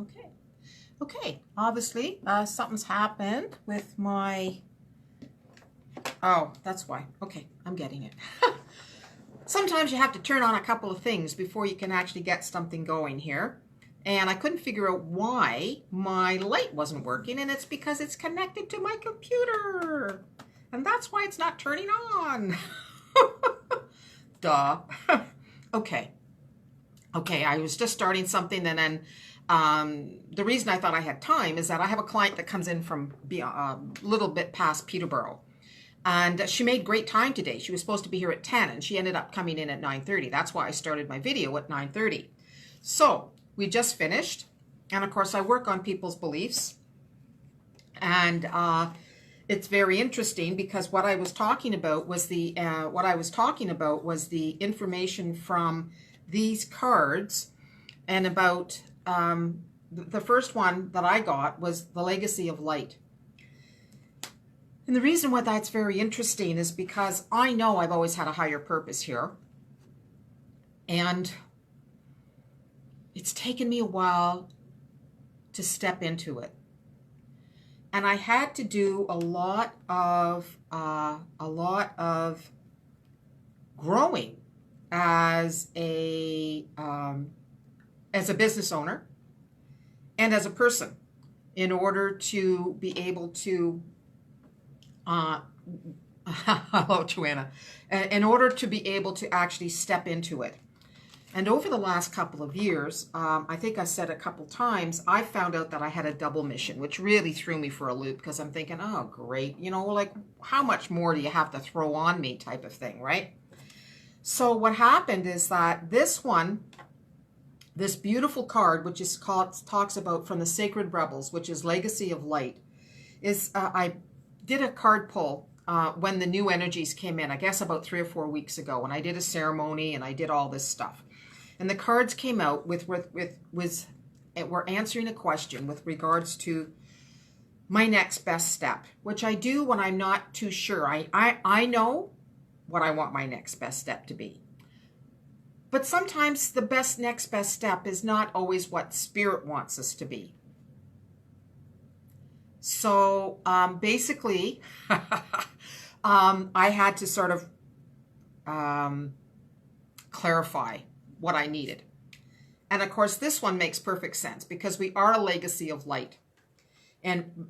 Okay. Okay. Obviously, something's happened with my... Oh, that's why. Okay, I'm getting it. Sometimes you have to turn on a couple of things before you can actually get something going here. And I couldn't figure out why my light wasn't working, and it's because it's connected to my computer. And that's why it's not turning on. Duh. Okay. Okay, I was just starting something, and then the reason I thought I had time is that I have a client that comes in from a little bit past Peterborough. And she made great time today. She was supposed to be here at 10, and she ended up coming in at 9:30. That's why I started my video at 9:30. So we just finished. And of course, I work on people's beliefs. And it's very interesting because what I was talking about was the information from these cards, and about the first one that I got was the Legacy of Light. And the reason why that's very interesting is because I know I've always had a higher purpose here. And it's taken me a while to step into it. And I had to do a lot of growing as a business owner and as a person in order to be able to hello, Joanna. In order to be able to actually step into it. And over the last couple of years, I think I said a couple times, I found out that I had a double mission, which really threw me for a loop because I'm thinking, oh, great. You know, like, how much more do you have to throw on me type of thing, right? So what happened is that this beautiful card, which is talks about from the Sacred Rebels, which is Legacy of Light, is I did a card pull when the new energies came in, I guess about 3 or 4 weeks ago, and I did a ceremony and I did all this stuff. And the cards came out we're answering a question with regards to my next best step, which I do when I'm not too sure. I know what I want my next best step to be. But sometimes the next best step is not always what Spirit wants us to be. So basically, I had to sort of clarify what I needed. And of course, this one makes perfect sense because we are a legacy of light. And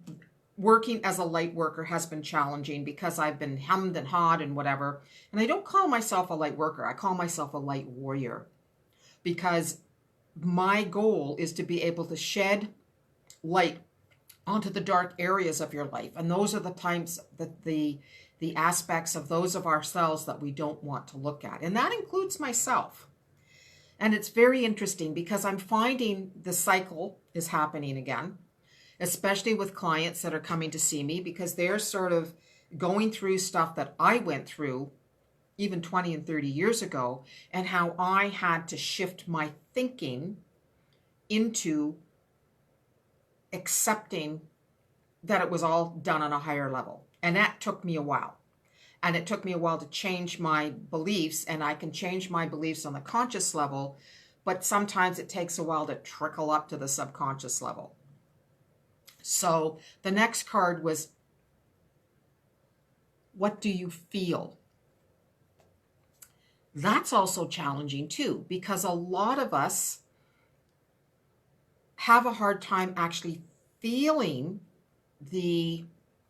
working as a light worker has been challenging because I've been hemmed and hawed and whatever. And I don't call myself a light worker. I call myself a light warrior because my goal is to be able to shed light onto the dark areas of your life. And those are the times that the aspects of those of ourselves that we don't want to look at. And that includes myself. And it's very interesting because I'm finding the cycle is happening again, especially with clients that are coming to see me because they're sort of going through stuff that I went through even 20 and 30 years ago, and how I had to shift my thinking into accepting that it was all done on a higher level. And that took me a while. And it took me a while to change my beliefs, and I can change my beliefs on the conscious level, but sometimes it takes a while to trickle up to the subconscious level. So the next card was, what do you feel? That's also challenging too, because a lot of us have a hard time actually feeling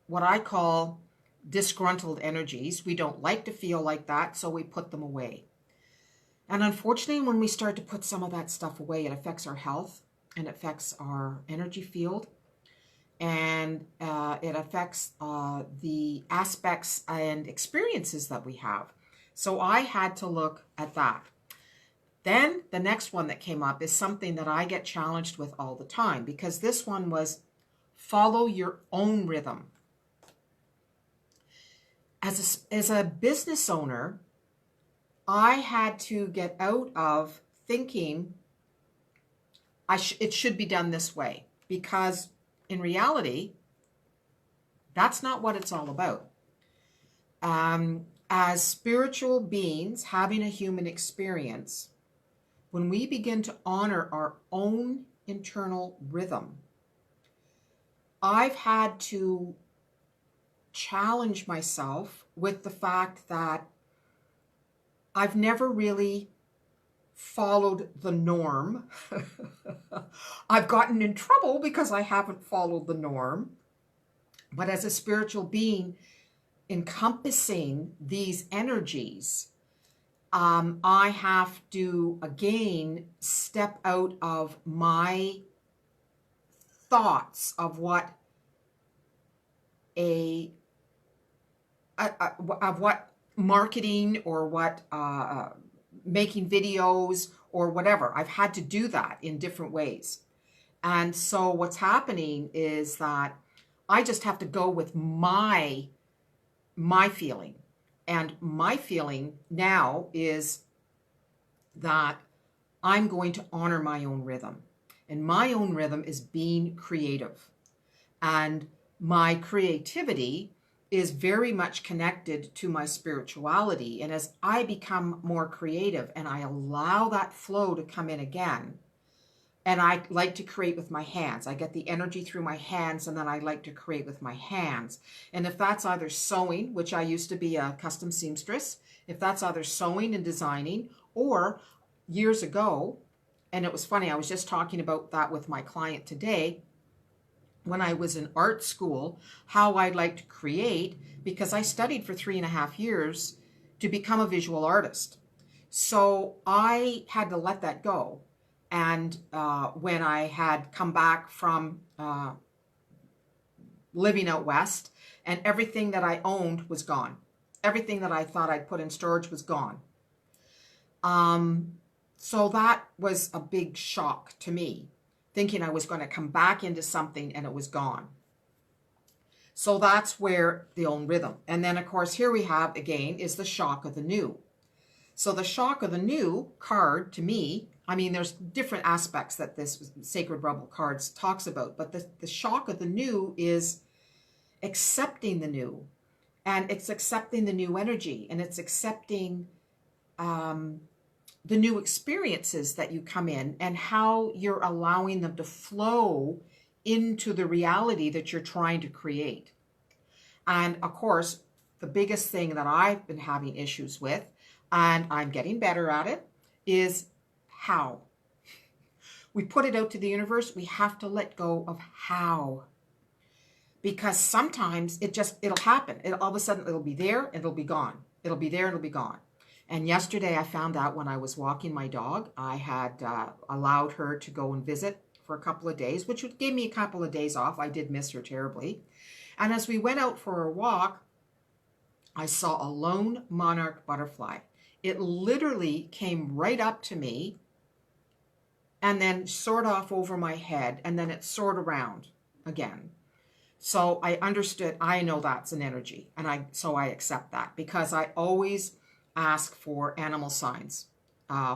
what I call disgruntled energies. We don't like to feel like that, so we put them away. And unfortunately, when we start to put some of that stuff away, it affects our health and it affects our energy field, and it affects the aspects and experiences that we have. So I had to look at that. Then the next one that came up is something that I get challenged with all the time, because this one was follow your own rhythm. As a business owner, I had to get out of thinking it should be done this way, because in reality, that's not what it's all about. As spiritual beings having a human experience, when we begin to honor our own internal rhythm, I've had to challenge myself with the fact that I've never really followed the norm. I've gotten in trouble because I haven't followed the norm. But as a spiritual being encompassing these energies, I have to again step out of my thoughts of what of what marketing or what making videos or whatever. I've had to do that in different ways. And so what's happening is that I just have to go with my feeling. And my feeling now is that I'm going to honor my own rhythm. And my own rhythm is being creative. And my creativity is very much connected to my spirituality. And as I become more creative and I allow that flow to come in again, and I like to create with my hands. I get the energy through my hands, and then I like to create with my hands. And if that's either sewing, which I used to be a custom seamstress, if that's either sewing and designing, or years ago, and it was funny, I was just talking about that with my client today, when I was in art school, how I like to create, because I studied for 3.5 years to become a visual artist. So I had to let that go. And when I had come back from living out west, and everything that I owned was gone. Everything that I thought I'd put in storage was gone. So that was a big shock to me, thinking I was going to come back into something and it was gone. So that's where the own rhythm. And then, of course, here we have, again, is the shock of the new. So the shock of the new card, to me, I mean, there's different aspects that this Sacred Rebel cards talks about, but the shock of the new is accepting the new, and it's accepting the new energy, and it's accepting the new experiences that you come in and how you're allowing them to flow into the reality that you're trying to create. And of course, the biggest thing that I've been having issues with, and I'm getting better at it, is how. We put it out to the universe, we have to let go of how. Because sometimes it'll happen. All of a sudden it'll be there and it'll be gone. It'll be there and it'll be gone. And yesterday I found out when I was walking my dog, I had allowed her to go and visit for a couple of days, which gave me a couple of days off. I did miss her terribly. And as we went out for a walk, I saw a lone monarch butterfly. It literally came right up to me and then soared off over my head, and then it soared around again. So I understood, I know that's an energy, and so I accept that, because I always ask for animal signs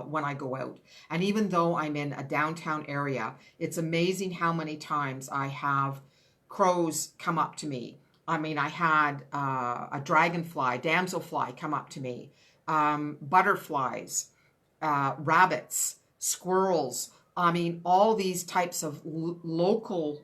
when I go out. And even though I'm in a downtown area, it's amazing how many times I have crows come up to me. I mean, I had a dragonfly, damselfly come up to me, butterflies, rabbits, squirrels. I mean, all these types of local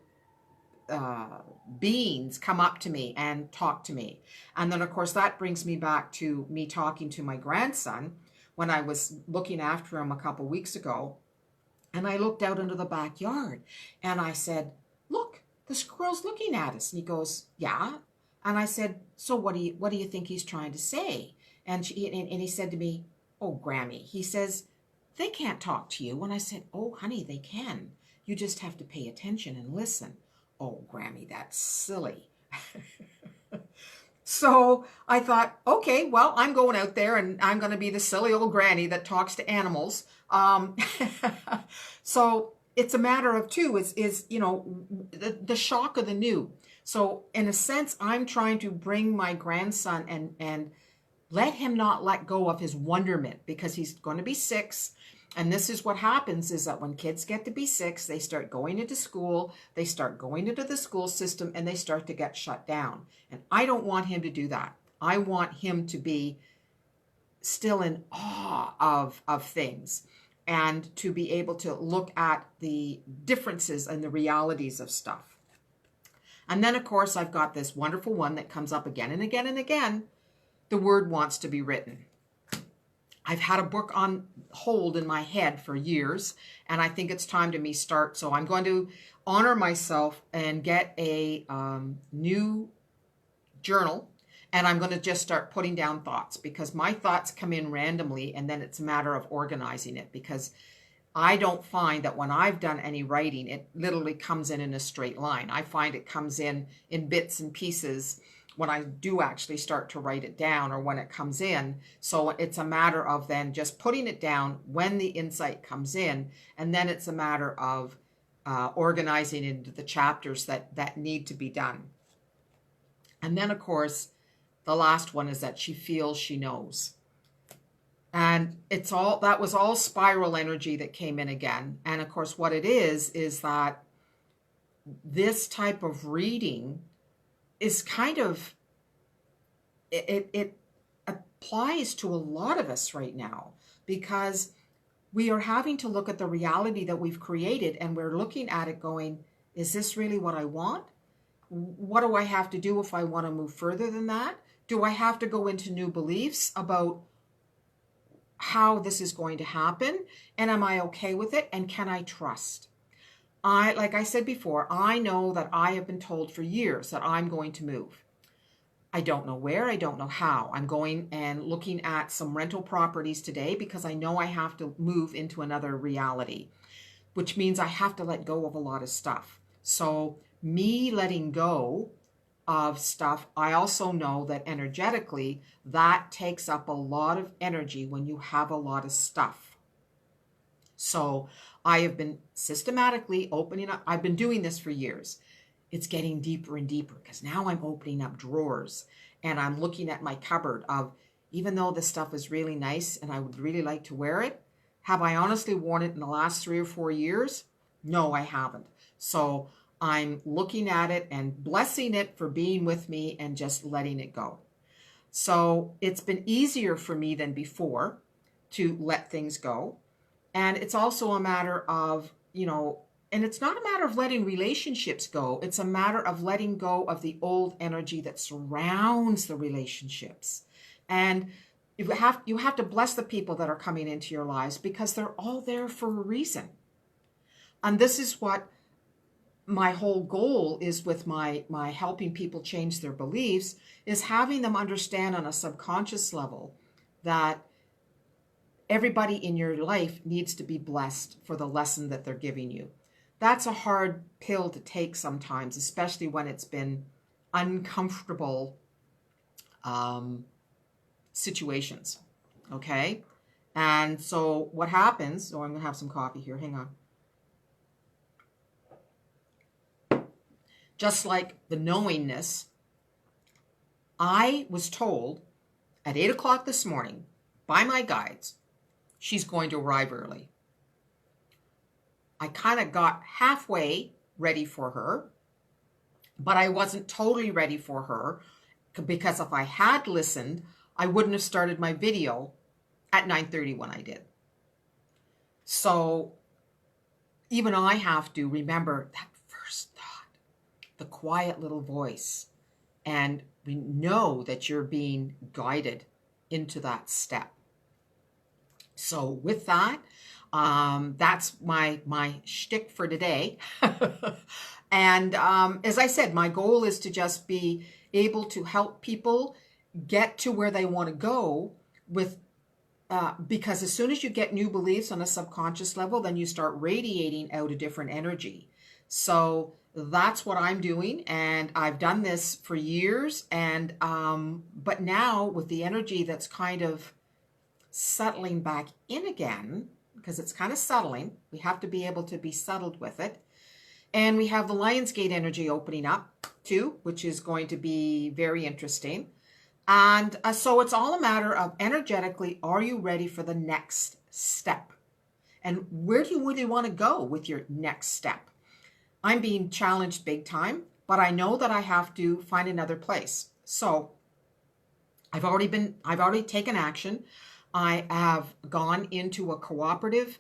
beings come up to me and talk to me. And then, of course, that brings me back to me talking to my grandson when I was looking after him a couple weeks ago. And I looked out into the backyard and I said, "Look, the squirrel's looking at us." And he goes, "Yeah." And I said, "So what do you think he's trying to say?" And he said to me, "Oh, Grammy," he says, "they can't talk to you." And I said, "Oh, honey, they can. You just have to pay attention and listen." "Oh, Grammy, that's silly." So I thought, okay, well, I'm going out there and I'm going to be the silly old granny that talks to animals. So it's a matter of two, is the shock of the new. So in a sense, I'm trying to bring my grandson and let him not let go of his wonderment, because he's going to be 6. And this is what happens, is that when kids get to be 6, they start going into school, they start going into the school system, and they start to get shut down. And I don't want him to do that. I want him to be still in awe of things, and to be able to look at the differences and the realities of stuff. And then, of course, I've got this wonderful one that comes up again and again and again. The word wants to be written. I've had a book on hold in my head for years, and I think it's time to me start. So I'm going to honor myself and get a new journal, and I'm going to just start putting down thoughts, because my thoughts come in randomly, and then it's a matter of organizing it, because I don't find that when I've done any writing, it literally comes in a straight line. I find it comes in bits and pieces when I do actually start to write it down, or when it comes in. So it's a matter of then just putting it down when the insight comes in, and then it's a matter of organizing into the chapters that need to be done. And then, of course, the last one is that she feels she knows. And that was all spiral energy that came in again. And of course, what it is that this type of reading is kind of, it applies to a lot of us right now, because we are having to look at the reality that we've created, and we're looking at it going, is this really what I want? What do I have to do if I want to move further than that? Do I have to go into new beliefs about how this is going to happen? And am I okay with it? And can I trust? Like I said before, I know that I have been told for years that I'm going to move. I don't know where, I don't know how. I'm going and looking at some rental properties today, because I know I have to move into another reality, which means I have to let go of a lot of stuff. So me letting go of stuff, I also know that energetically, that takes up a lot of energy when you have a lot of stuff. So I have been systematically opening up. I've been doing this for years. It's getting deeper and deeper, because now I'm opening up drawers, and I'm looking at my cupboard of, even though this stuff is really nice and I would really like to wear it, have I honestly worn it in the last 3 or 4 years? No, I haven't. So I'm looking at it and blessing it for being with me and just letting it go. So it's been easier for me than before to let things go. And it's also a matter of, and it's not a matter of letting relationships go. It's a matter of letting go of the old energy that surrounds the relationships. And you have to bless the people that are coming into your lives, because they're all there for a reason. And this is what my whole goal is with my helping people change their beliefs, is having them understand on a subconscious level that everybody in your life needs to be blessed for the lesson that they're giving you. That's a hard pill to take sometimes, especially when it's been uncomfortable situations. Okay? And so what happens, I'm going to have some coffee here. Hang on. Just like the knowingness, I was told at 8 o'clock this morning by my guides, she's going to arrive early. I kind of got halfway ready for her, but I wasn't totally ready for her, because if I had listened, I wouldn't have started my video at 9:30 when I did. So even I have to remember that first thought, the quiet little voice, and we know that you're being guided into that step. So with that, that's my shtick for today. And as I said, my goal is to just be able to help people get to where they want to go with, because as soon as you get new beliefs on a subconscious level, then you start radiating out a different energy. So that's what I'm doing, and I've done this for years. And but now with the energy that's kind of settling back in again, because it's kind of settling, we have to be able to be settled with it. And we have the Lionsgate energy opening up too, which is going to be very interesting. And so it's all a matter of energetically, are you ready for the next step? And where do you really want to go with your next step? I'm being challenged big time, but I know that I have to find another place. So I've already taken action. I have gone into a cooperative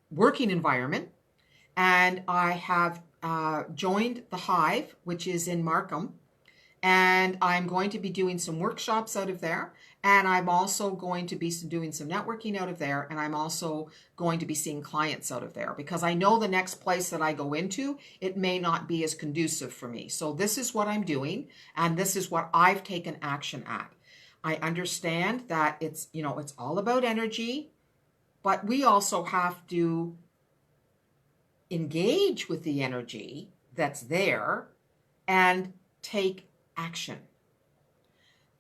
working environment, and I have joined the Hive, which is in Markham, and I'm going to be doing some workshops out of there. And I'm also going to be doing some networking out of there. And I'm also going to be seeing clients out of there, because I know the next place that I go into, it may not be as conducive for me. So this is what I'm doing. And this is what I've taken action at. I understand that it's all about energy, but we also have to engage with the energy that's there and take action.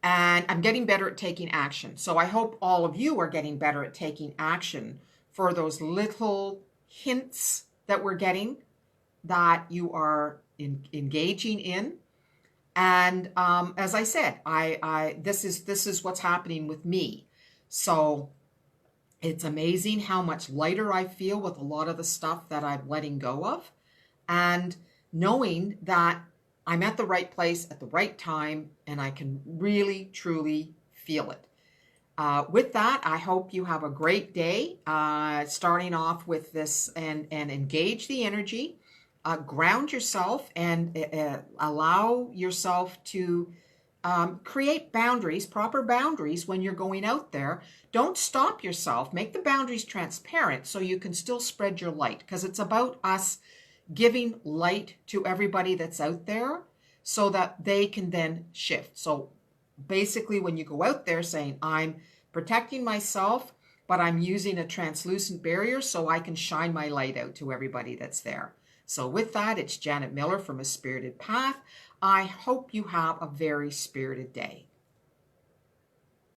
And I'm getting better at taking action. So I hope all of you are getting better at taking action for those little hints that we're getting, that you are engaging in. And as I said, this is what's happening with me. So it's amazing how much lighter I feel with a lot of the stuff that I'm letting go of, and knowing that I'm at the right place at the right time, and I can really, truly feel it. With that, I hope you have a great day, starting off with this, and engage the energy, ground yourself, and allow yourself to create boundaries, proper boundaries when you're going out there. Don't stop yourself. Make the boundaries transparent so you can still spread your light, because it's about us giving light to everybody that's out there so that they can then shift. So basically, when you go out there saying, I'm protecting myself, but I'm using a translucent barrier so I can shine my light out to everybody that's there. So with that, it's Janet Miller from A Spirited Path. I hope you have a very spirited day.